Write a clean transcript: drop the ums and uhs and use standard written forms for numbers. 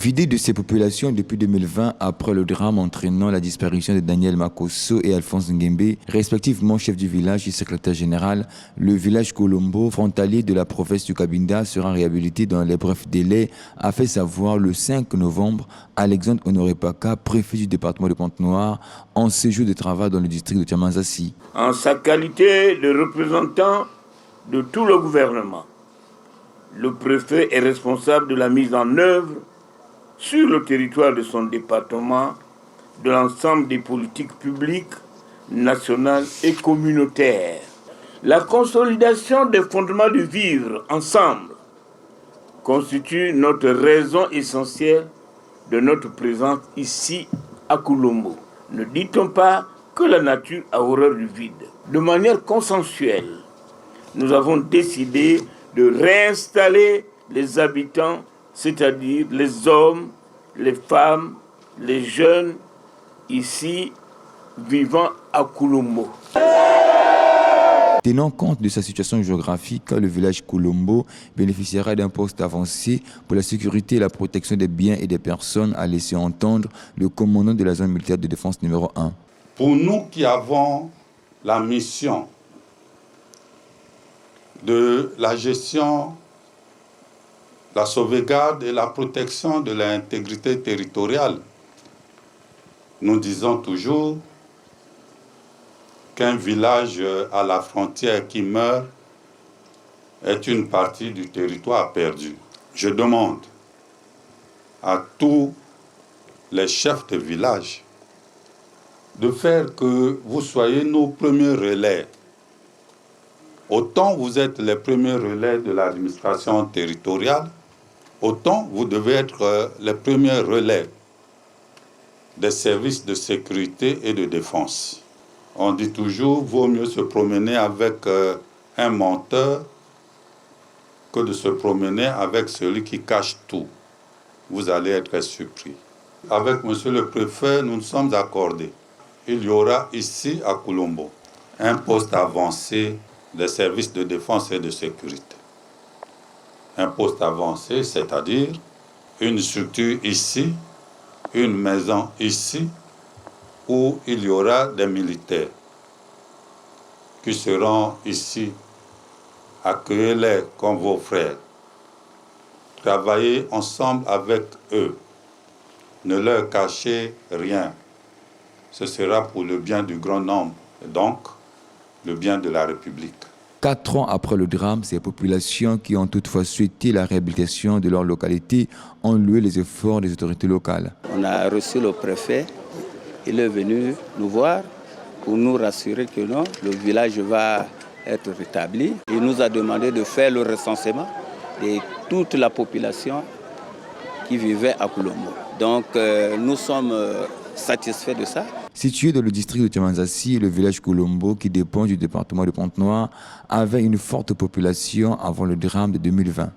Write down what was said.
Vidé de ses populations depuis 2020 après le drame entraînant la disparition de Daniel Makosso et Alphonse Nguembe, respectivement chef du village et secrétaire général, le village Kolombo, frontalier de la province du Cabinda, sera réhabilité dans les brefs délais, a fait savoir le 5 novembre Alexandre Honoré Paka, préfet du département de Pointe-Noire, en séjour de travail dans le district de Tiamanzassi. En sa qualité de représentant de tout le gouvernement, le préfet est responsable de la mise en œuvre sur le territoire de son département de l'ensemble des politiques publiques, nationales et communautaires. La consolidation des fondements du vivre ensemble constitue notre raison essentielle de notre présence ici à Kolombo. Ne dit-on pas que la nature a horreur du vide? De manière consensuelle, nous avons décidé de réinstaller les habitants, c'est-à-dire les hommes, les femmes, les jeunes, ici, vivant à Kolombo. Tenant compte de sa situation géographique, le village Kolombo bénéficiera d'un poste avancé pour la sécurité et la protection des biens et des personnes, a laissé entendre le commandant de la zone militaire de défense numéro 1. Pour nous qui avons la mission de la gestion, la sauvegarde et la protection de l'intégrité territoriale, nous disons toujours qu'un village à la frontière qui meurt est une partie du territoire perdu. Je demande à tous les chefs de village de faire que vous soyez nos premiers relais. Autant vous êtes les premiers relais de l'administration territoriale, autant vous devez être les premiers relais des services de sécurité et de défense. On dit toujours qu'il vaut mieux se promener avec un menteur que de se promener avec celui qui cache tout. Vous allez être surpris. Avec monsieur le préfet, nous nous sommes accordés. Il y aura ici à Kolombo un poste avancé des services de défense et de sécurité. Un poste avancé, c'est-à-dire une structure ici, une maison ici, où il y aura des militaires qui seront ici. Accueillez-les comme vos frères. Travaillez ensemble avec eux. Ne leur cachez rien. Ce sera pour le bien du grand nombre, et donc le bien de la République. 4 ans après le drame, ces populations qui ont toutefois souhaité la réhabilitation de leur localité ont loué les efforts des autorités locales. On a reçu le préfet, il est venu nous voir pour nous rassurer que non, le village va être rétabli. Il nous a demandé de faire le recensement de toute la population qui vivait à Kolombo. Donc nous sommes satisfaits de ça. Situé dans le district de Tiamanzassi, le village Kolombo, qui dépend du département de Pointe-Noire, avait une forte population avant le drame de 2020.